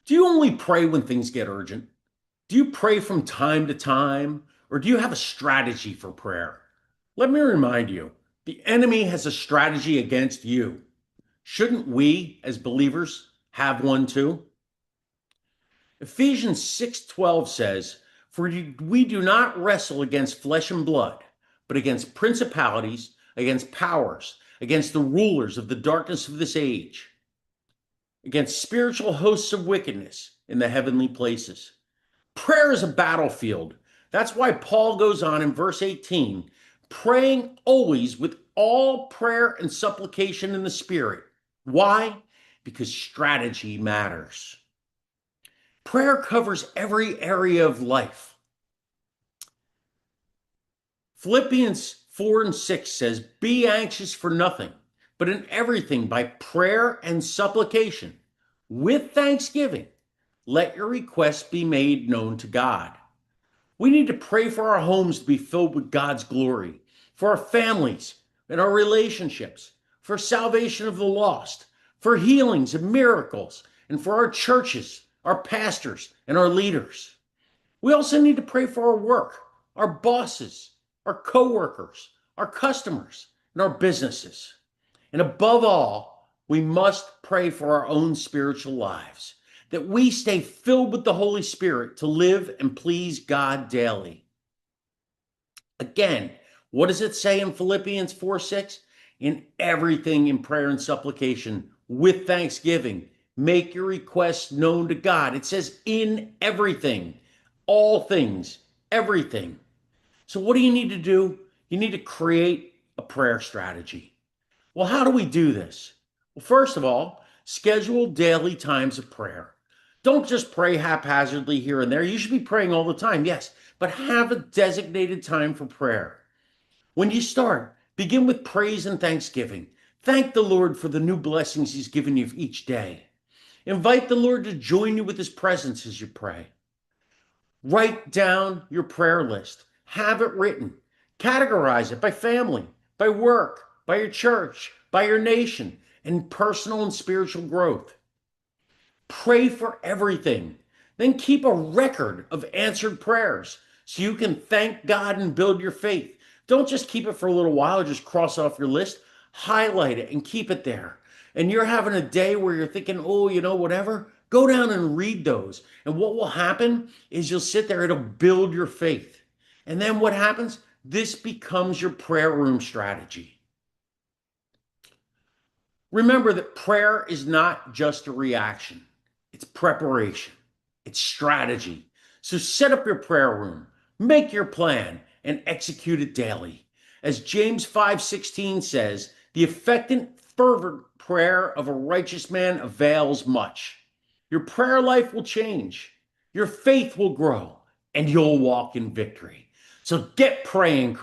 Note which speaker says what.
Speaker 1: Do you only pray when things get urgent? Do you pray from time to time? Or do you have a strategy for prayer? Let me remind you, the enemy has a strategy against you. Shouldn't we, as believers, have one too? Ephesians 6:12 says, "For we do not wrestle against flesh and blood, but against principalities, against powers, against the rulers of the darkness of this age, against spiritual hosts of wickedness in the heavenly places." Prayer is a battlefield. That's why Paul goes on in verse 18, praying always with all prayer and supplication in the Spirit. Why? Because strategy matters. Prayer covers every area of life. Philippians 4 and 6 says, "Be anxious for nothing, but in everything by prayer and supplication, with thanksgiving, let your requests be made known to God." We need to pray for our homes to be filled with God's glory, for our families and our relationships, for salvation of the lost, for healings and miracles, and for our churches, our pastors, and our leaders. We also need to pray for our work, our bosses, our coworkers, our customers, and our businesses. And above all, we must pray for our own spiritual lives, that we stay filled with the Holy Spirit to live and please God daily. Again, what does it say in Philippians 4:6? In everything in prayer and supplication, with thanksgiving, make your requests known to God. It says in everything, all things, everything. So what do you need to do? You need to create a prayer strategy. Well, how do we do this? Well, first of all, schedule daily times of prayer. Don't just pray haphazardly here and there. You should be praying all the time, yes, but have a designated time for prayer. When you start, begin with praise and thanksgiving. Thank the Lord for the new blessings He's given you each day. Invite the Lord to join you with His presence as you pray. Write down your prayer list. Have it written. Categorize it by family, by work, by your church, by your nation, and personal and spiritual growth. Pray for everything. Then keep a record of answered prayers so you can thank God and build your faith. Don't just keep it for a little while or just cross it off your list. Highlight it and keep it there. And you're having a day where you're thinking, oh, whatever. Go down and read those. And what will happen is you'll sit there, it'll build your faith. And then what happens? This becomes your prayer room strategy. Remember that prayer is not just a reaction, it's preparation, it's strategy. So set up your prayer room, make your plan, and execute it daily. As James 5:16 says, the effective, fervent prayer of a righteous man avails much. Your prayer life will change, your faith will grow, and you'll walk in victory. So get praying, Chris.